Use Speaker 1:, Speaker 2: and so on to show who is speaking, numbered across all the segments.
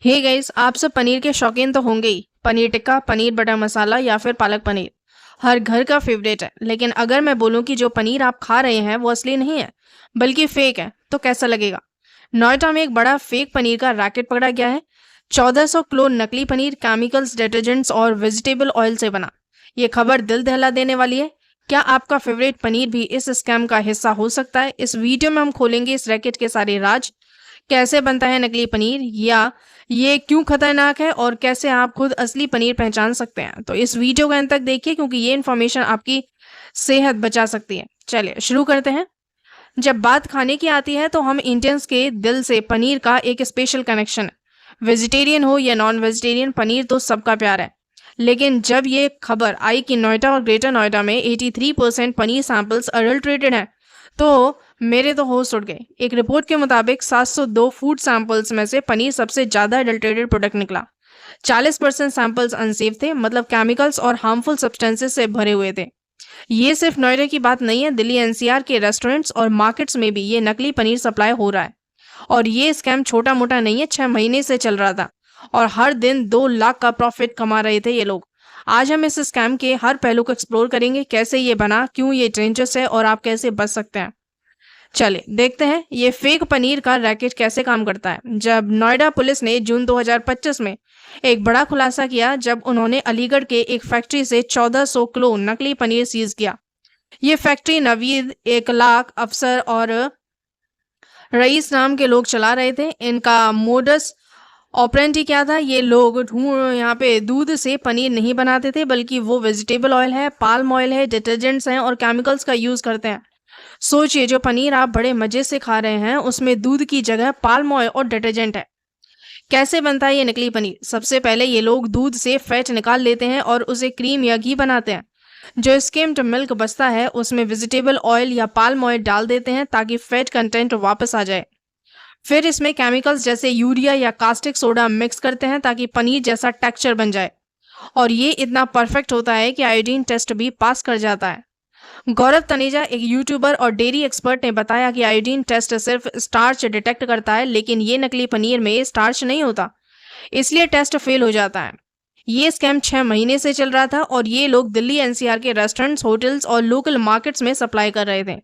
Speaker 1: Hey guys, आप सब पनीर के शौकीन तो होंगे ही। पनीर टिक्का, पनीर बटर मसाला या फिर पालक पनीर हर घर का फेवरेट है। लेकिन अगर मैं बोलूं कि जो पनीर आप खा रहे हैं वो असली नहीं है बल्कि फेक है, तो कैसा लगेगा? नोएडा में एक बड़ा फेक पनीर का रैकेट पकड़ा गया है। 1400 किलो नकली पनीर केमिकल्स, डिटर्जेंट्स और वेजिटेबल ऑयल से बना। ये खबर दिल दहला देने वाली है। क्या आपका फेवरेट पनीर भी इस स्कैम का हिस्सा हो सकता है? इस वीडियो में हम खोलेंगे इस रैकेट के सारे राज। कैसे बनता है नकली पनीर, या ये क्यों खतरनाक है, और कैसे आप खुद असली पनीर पहचान सकते हैं। तो इस वीडियो को अंत तक देखिए, क्योंकि ये इन्फॉर्मेशन आपकी सेहत बचा सकती है। चलिए शुरू करते हैं। जब बात खाने की आती है तो हम इंडियंस के दिल से पनीर का एक स्पेशल कनेक्शन है। वेजिटेरियन हो या नॉन वेजिटेरियन, पनीर तो सबका प्यार है। लेकिन जब ये खबर आई कि नोएडा और ग्रेटर नोएडा में 83% पनीर सैंपल्स अडल्ट्रेटेड हैं, तो मेरे तो होश उड़ गए। एक रिपोर्ट के मुताबिक 702 फूड सैंपल्स में से पनीर सबसे ज्यादा अडल्ट्रेटेड प्रोडक्ट निकला। 40% सैंपल्स अनसेफ थे, मतलब केमिकल्स और हार्मफुल सब्सटेंसेस से भरे हुए थे। ये सिर्फ नोएडा की बात नहीं है, दिल्ली एनसीआर के रेस्टोरेंट्स और मार्केट्स में भी ये नकली पनीर सप्लाई हो रहा है। और ये स्कैम छोटा मोटा नहीं है, 6 महीने से चल रहा था और हर दिन 2 लाख का प्रॉफिट कमा रहे थे ये लोग। आज हम इस स्कैम के हर पहलू को एक्सप्लोर करेंगे, कैसे ये बना, क्यों ये डेंजरस है और आप कैसे बच सकते हैं। चलिए देखते हैं ये फेक पनीर का रैकेट कैसे काम करता है। जब नोएडा पुलिस ने जून 2025 में एक बड़ा खुलासा किया, जब उन्होंने अलीगढ़ के एक फैक्ट्री से 1400 किलो नकली पनीर सीज किया। ये फैक्ट्री नवीद, 1 लाख अफसर और रईस नाम के लोग चला रहे थे। इनका मोडस ऑपरेंडी क्या था? ये लोग यहाँ पे दूध से पनीर नहीं बनाते थे, बल्कि वो वेजिटेबल ऑयल है, पाल्म ऑयल है, डिटर्जेंट्स हैं और केमिकल्स का यूज करते हैं। सोचिए, जो पनीर आप बड़े मजे से खा रहे हैं उसमें दूध की जगह पाल्म ऑयल और डिटर्जेंट है। कैसे बनता है ये नकली पनीर? सबसे पहले ये लोग दूध से फैट निकाल लेते हैं और उसे क्रीम या घी बनाते हैं। जो स्किम्ड मिल्क बचता है उसमें वेजिटेबल ऑयल या पाल्म ऑयल डाल देते हैं ताकि फैट कंटेंट वापस आ जाए। फिर इसमें केमिकल्स जैसे यूरिया या कास्टिक सोडा मिक्स करते हैं ताकि पनीर जैसा टेक्सचर बन जाए। और ये इतना परफेक्ट होता है कि आयोडीन टेस्ट भी पास कर जाता है। गौरव तनेजा, एक यूट्यूबर और डेयरी एक्सपर्ट, ने बताया कि आयोडीन टेस्ट सिर्फ स्टार्च डिटेक्ट करता है, लेकिन ये नकली पनीर में स्टार्च नहीं होता, इसलिए टेस्ट फेल हो जाता है। ये स्कैम 6 महीने से चल रहा था और ये लोग दिल्ली एनसीआर के रेस्टोरेंट्स, होटल्स और लोकल मार्केट्स में सप्लाई कर रहे थे।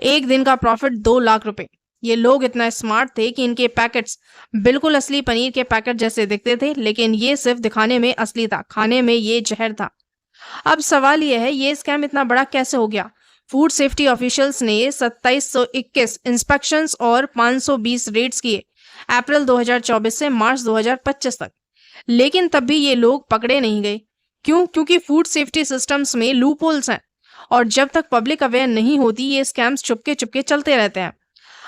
Speaker 1: एक दिन का प्रॉफिट 2 लाख रुपए। ये लोग इतना स्मार्ट थे कि इनके पैकेट्स बिल्कुल असली पनीर के पैकेट जैसे दिखते थे, लेकिन ये सिर्फ दिखाने में असली था, खाने में ये जहर था। अब सवाल यह है, ये स्कैम इतना बड़ा कैसे हो गया? फूड सेफ्टी ऑफिशियल्स ने 2721 इंस्पेक्शंस और 520 रेड्स किए अप्रैल 2024 से मार्च 2025 तक, लेकिन तब भी ये लोग पकड़े नहीं गए। क्यों? क्योंकि फूड सेफ्टी सिस्टम्स में लूपहोल्स हैं और जब तक पब्लिक अवेयर नहीं होती ये स्कैम्स चुपके चुपके चलते रहते हैं।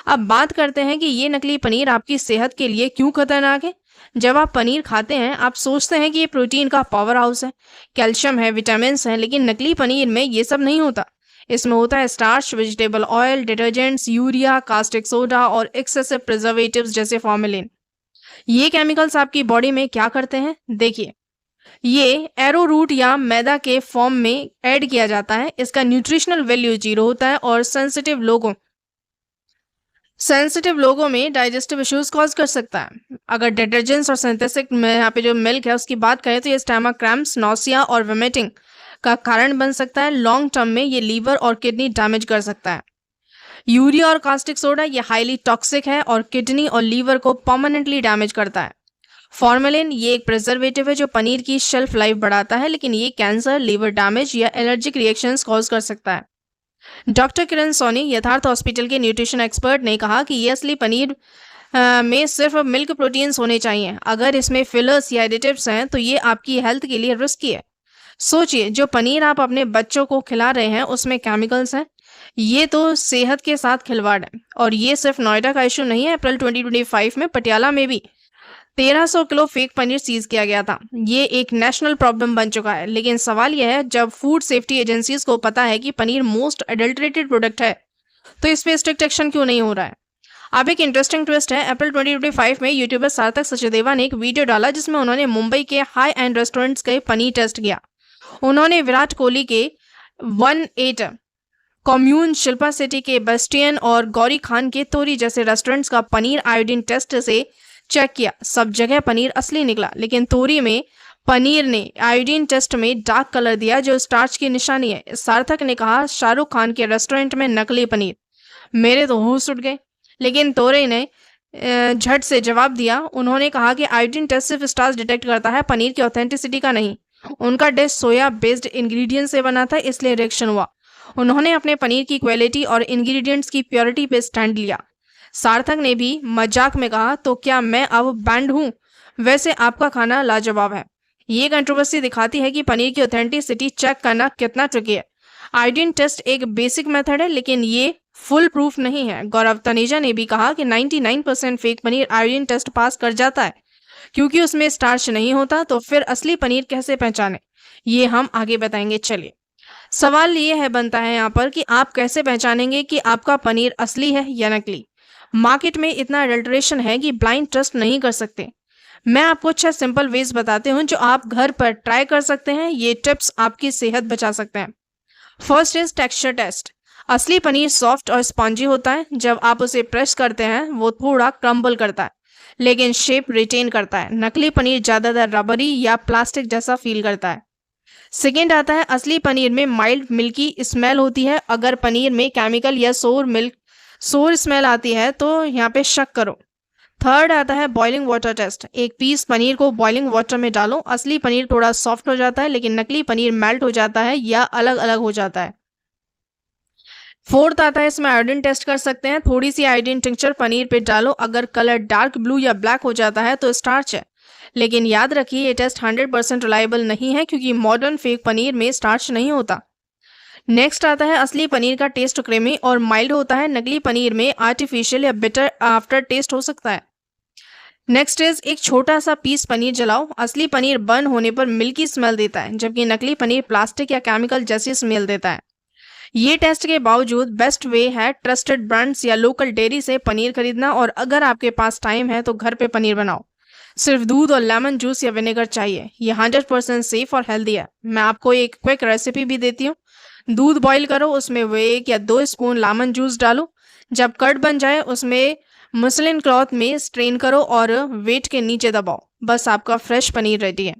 Speaker 1: अब बात करते हैं कि ये नकली पनीर आपकी सेहत के लिए क्यों खतरनाक है। जब आप पनीर खाते हैं आप सोचते हैं कि ये प्रोटीन का पावर हाउस है, कैल्शियम है, विटामिन हैं, लेकिन नकली पनीर में ये सब नहीं होता। इसमें होता है starch, vegetable oil, detergents, urea, caustic soda और एक्सेसिव प्रिजर्वेटिव्स जैसे फॉर्मेलिन। ये केमिकल्स आपकी बॉडी में क्या करते हैं, देखिए। ये एरोरूट या मैदा के फॉर्म में ऐड किया जाता है। इसका न्यूट्रिशनल वैल्यू 0 होता है और सेंसिटिव लोगों में डाइजेस्टिव इश्यूज कॉज कर सकता है। अगर डिटर्जेंट्स और सिंथेटिक में यहाँ पे जो मिल्क है उसकी बात करें तो ये स्टमक क्रैम्प्स, नौसिया और वोमिटिंग का कारण बन सकता है। लॉन्ग टर्म में ये लीवर और किडनी डैमेज कर सकता है। यूरिया और कास्टिक सोडा ये हाईली टॉक्सिक है और किडनी और लीवर को परमानेंटली डैमेज करता है। फॉर्मेलिन ये एक प्रिजर्वेटिव है जो पनीर की शेल्फ लाइफ बढ़ाता है, लेकिन ये कैंसर, लीवर डैमेज या एलर्जिक रिएक्शंस कॉज कर सकता है। डॉक्टर किरण सोनी, यथार्थ हॉस्पिटल के न्यूट्रिशन एक्सपर्ट, ने कहा कि ये असली पनीर में सिर्फ मिल्क प्रोटीन्स होने चाहिए। अगर इसमें फिलर्स या एडिटिव्स हैं तो ये आपकी हेल्थ के लिए रिस्की है। सोचिए, जो पनीर आप अपने बच्चों को खिला रहे हैं उसमें केमिकल्स हैं। ये तो सेहत के साथ खिलवाड़ है। और ये सिर्फ नोएडा का इशू नहीं है। अप्रैल 2025 में पटियाला में भी 1300 किलो फेक पनीर सीज किया गया था। ये एक नेशनल प्रॉब्लम बन चुका है। लेकिन सवाल यह है, जब फूड सेफ्टी एजेंसीज को पता है कि पनीर मोस्ट अडल्ट्रेटेड प्रोडक्ट है, तो इस पे स्ट्रिक्ट एक्शन क्यों नहीं हो रहा है? अब एक इंटरेस्टिंग ट्विस्ट है। अप्रैल 2025 में यूट्यूबर सार्थक सचदेवा ने एक वीडियो डाला जिसमें उन्होंने मुंबई के हाई एंड रेस्टोरेंट्स के पनीर टेस्ट किया। उन्होंने विराट कोहली के 18 कॉम्यून, शिल्पा शेट्टी के बेस्टियन और गौरी खान के तोरी जैसे रेस्टोरेंट्स का पनीर आयोडीन टेस्ट से चेक किया, सब जगह पनीर असली निकला, लेकिन तोरी में पनीर ने आयोडीन टेस्ट में डार्क कलर दिया जो स्टार्च की निशानी है। सार्थक ने कहा, शाहरुख खान के रेस्टोरेंट में नकली पनीर। मेरे तो होश उड़ गए, लेकिन तोरे ने झट से जवाब दिया। उन्होंने कहा कि आयोडीन टेस्ट सिर्फ स्टार्च डिटेक्ट करता है, पनीर की ऑथेंटिसिटी का नहीं। उनका डिश सोया बेस्ड इंग्रेडिएंट से बना था, इसलिए रिएक्शन हुआ। उन्होंने अपने पनीर की क्वालिटी और इंग्रेडिएंट्स की प्योरिटी पे स्टैंड लिया। सार्थक ने भी मजाक में कहा, तो क्या मैं अब बैंड हूँ? वैसे आपका खाना लाजवाब है। ये कंट्रोवर्सी दिखाती है कि पनीर की ऑथेंटिसिटी चेक करना कितना ट्रिकी है। आयोडीन टेस्ट एक बेसिक मेथड है, लेकिन ये फुल प्रूफ नहीं है। गौरव तनेजा ने भी कहा कि 99% fake paneer iodine test pass कर जाता है, क्योंकि उसमें स्टार्च नहीं होता। तो फिर असली पनीर कैसे पहचाने, ये हम आगे बताएंगे। चलिए, सवाल ये है बनता है यहाँ पर कि आप कैसे पहचानेंगे कि आपका पनीर असली है या नकली। मार्केट में इतना अडल्ट्रेशन है कि ब्लाइंड ट्रस्ट नहीं कर सकते। मैं आपको 6 सिंपल वेज बताते हूँ जो आप घर पर ट्राई कर सकते हैं। ये टिप्स आपकी सेहत बचा सकते हैं। First is texture test. असली पनीर सॉफ्ट और स्पॉन्जी होता है। जब आप उसे प्रेस करते हैं वो थोड़ा क्रम्बल करता है, लेकिन शेप रिटेन करता है। नकली पनीर ज्यादातर रबरी या प्लास्टिक जैसा फील करता है। सेकेंड आता है, असली पनीर में माइल्ड मिल्की स्मेल होती है। अगर पनीर में केमिकल या सोर स्मेल आती है तो यहाँ पे शक करो। थर्ड आता है बॉइलिंग वाटर टेस्ट। एक पीस पनीर को बॉइलिंग वाटर में डालो। असली पनीर थोड़ा सॉफ्ट हो जाता है, लेकिन नकली पनीर मेल्ट हो जाता है या अलग अलग हो जाता है। फोर्थ आता है, इसमें आयोडीन टेस्ट कर सकते हैं। थोड़ी सी आयोडीन टिंक्चर पनीर पे डालो। अगर कलर डार्क ब्लू या ब्लैक हो जाता है तो स्टार्च है, लेकिन याद रखिए ये टेस्ट 100% रिलायबल नहीं है, क्योंकि मॉडर्न फेक पनीर में स्टार्च नहीं होता। नेक्स्ट आता है, असली पनीर का टेस्ट क्रीमी और माइल्ड होता है। नकली पनीर में आर्टिफिशियल या बिटर आफ्टर टेस्ट हो सकता है। नेक्स्ट इज, एक छोटा सा पीस पनीर जलाओ। असली पनीर बर्न होने पर मिल्की स्मेल देता है, जबकि नकली पनीर प्लास्टिक या केमिकल जैसी स्मेल देता है। ये टेस्ट के बावजूद बेस्ट वे है ट्रस्टेड ब्रांड्स या लोकल डेयरी से पनीर खरीदना। और अगर आपके पास टाइम है तो घर पे पनीर बनाओ। सिर्फ दूध और लेमन जूस या विनेगर चाहिए। ये 100% सेफ और हेल्दी है। मैं आपको एक क्विक रेसिपी भी देती हूँ। दूध बॉईल करो, उसमें 1 या 2 स्पून लेमन जूस डालो। जब कर्ड बन जाए उसमें मसलिन क्लॉथ में स्ट्रेन करो और वेट के नीचे दबाओ। बस आपका फ्रेश पनीर रेडी है।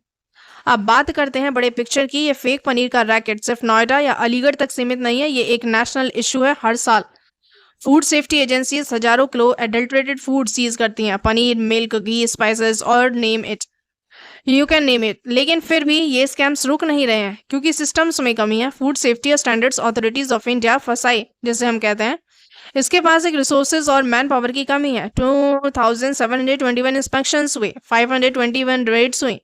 Speaker 1: अब बात करते हैं बड़े पिक्चर की। ये फेक पनीर का रैकेट सिर्फ नोएडा या अलीगढ़ तक सीमित नहीं है, ये एक नेशनल इशू है। हर साल फूड सेफ्टी एजेंसीज हजारों किलो एडल्ट्रेटेड फूड सीज करती हैं। पनीर, मिल्क, घी, स्पाइसेस और name it, you can name it. लेकिन फिर भी ये स्कैम्स रुक नहीं रहे हैं, क्योंकि सिस्टम्स में कमी है। फूड सेफ्टी और स्टैंडर्ड्स अथॉरिटीज ऑफ इंडिया, फसाई जिसे हम कहते हैं, इसके पास एक रिसोर्सेज और मैन पावर की कमी है। 2721 इंस्पेक्शंस हुए, 521 रेड्स हुई।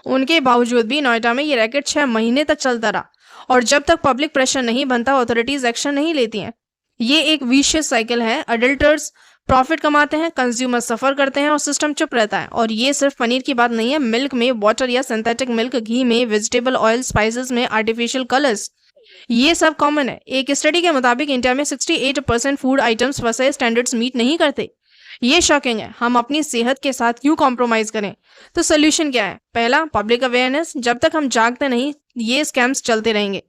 Speaker 1: उनके बावजूद भी नोएडा में ये रैकेट 6 महीने तक चलता रहा, और जब तक पब्लिक प्रेशर नहीं बनता अथॉरिटीज एक्शन नहीं लेती हैं। ये एक विशियस साइकिल है। अडल्टर्स प्रॉफिट कमाते हैं, कंज्यूमर सफर करते हैं और सिस्टम चुप रहता है। और ये सिर्फ पनीर की बात नहीं है। मिल्क में वाटर या सिंथेटिक मिल्क, घी में वेजिटेबल ऑयल, स्पाइसेस में आर्टिफिशियल कलर्स, ये सब कॉमन है। एक स्टडी के मुताबिक इंडिया में 68% फूड आइटम्स फसाई स्टैंडर्ड्स मीट नहीं करते। ये शॉकिंग है। हम अपनी सेहत के साथ क्यों कॉम्प्रोमाइज करें? तो सोल्यूशन क्या है? पहला, पब्लिक अवेयरनेस। जब तक हम जागते नहीं ये स्कैम्स चलते रहेंगे।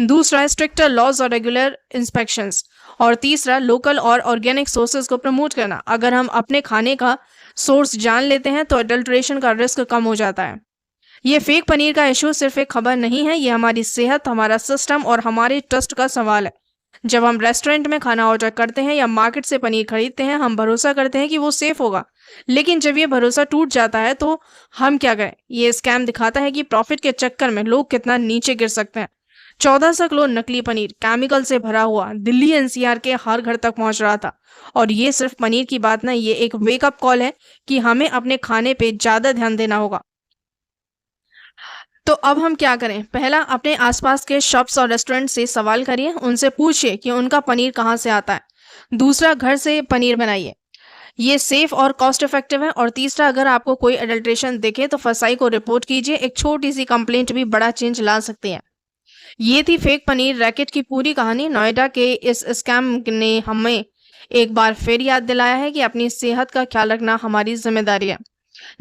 Speaker 1: दूसरा, स्ट्रिक्टर लॉज और रेगुलर इंस्पेक्शंस। और तीसरा, लोकल और ऑर्गेनिक सोर्सेज को प्रमोट करना। अगर हम अपने खाने का सोर्स जान लेते हैं तो अडल्ट्रेशन का रिस्क कम हो जाता है। ये फेक पनीर का इशू सिर्फ एक खबर नहीं है, ये हमारी सेहत, हमारा सिस्टम और हमारे ट्रस्ट का सवाल है। जब हम रेस्टोरेंट में खाना ऑर्डर करते हैं या मार्केट से पनीर खरीदते हैं, हम भरोसा करते हैं कि वो सेफ होगा। लेकिन जब ये भरोसा टूट जाता है तो हम क्या करें? ये स्कैम दिखाता है कि प्रॉफिट के चक्कर में लोग कितना नीचे गिर सकते हैं। 1400 किलो नकली पनीर केमिकल से भरा हुआ दिल्ली एनसीआर के हर घर तक पहुंच रहा था। और ये सिर्फ पनीर की बात नहीं, ये एक वेकअप कॉल है कि हमें अपने खाने पे ज्यादा ध्यान देना होगा। तो अब हम क्या करें? पहला, अपने आसपास के शॉप्स और रेस्टोरेंट से सवाल करिए, उनसे पूछिए कि उनका पनीर कहाँ से आता है। दूसरा, घर से पनीर बनाइए, ये सेफ और कॉस्ट इफेक्टिव है। और तीसरा, अगर आपको कोई एडल्ट्रेशन दिखे तो फसाई को रिपोर्ट कीजिए। एक छोटी सी कंप्लेंट भी बड़ा चेंज ला सकती है। ये थी फेक पनीर रैकेट की पूरी कहानी। नोएडा के इस स्कैम ने हमें एक बार फिर याद दिलाया है कि अपनी सेहत का ख्याल रखना हमारी जिम्मेदारी है।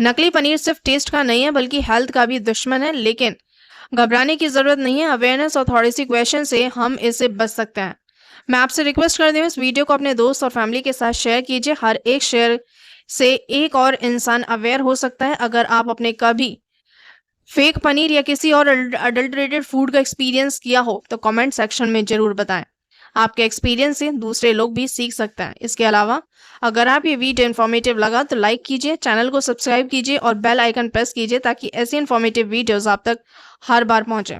Speaker 1: नकली पनीर सिर्फ टेस्ट का नहीं है बल्कि हेल्थ का भी दुश्मन है, लेकिन घबराने की जरूरत नहीं है। अवेयरनेस और थोड़ी सी क्वेश्चन से हम इससे बच सकते हैं। मैं आपसे रिक्वेस्ट करती हूँ, इस वीडियो को अपने दोस्त और फैमिली के साथ शेयर कीजिए। हर एक शेयर से एक और इंसान अवेयर हो सकता है। अगर आप अपने कभी फेक पनीर या किसी और अडल्ट्रेटेड फूड का एक्सपीरियंस किया हो तो कमेंट सेक्शन में ज़रूर बताएं। आपके एक्सपीरियंस से दूसरे लोग भी सीख सकते हैं। इसके अलावा अगर आप ये वीडियो इन्फॉर्मेटिव लगा तो लाइक कीजिए, चैनल को सब्सक्राइब कीजिए और बेल आइकन प्रेस कीजिए ताकि ऐसी इन्फॉर्मेटिव वीडियोस आप तक हर बार पहुंचे।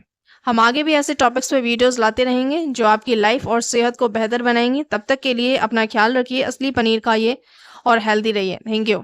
Speaker 1: हम आगे भी ऐसे टॉपिक्स पे वीडियोस लाते रहेंगे जो आपकी लाइफ और सेहत को बेहतर बनाएंगे। तब तक के लिए अपना ख्याल रखिए, असली पनीर खाइए और हेल्दी रहिए। Thank you.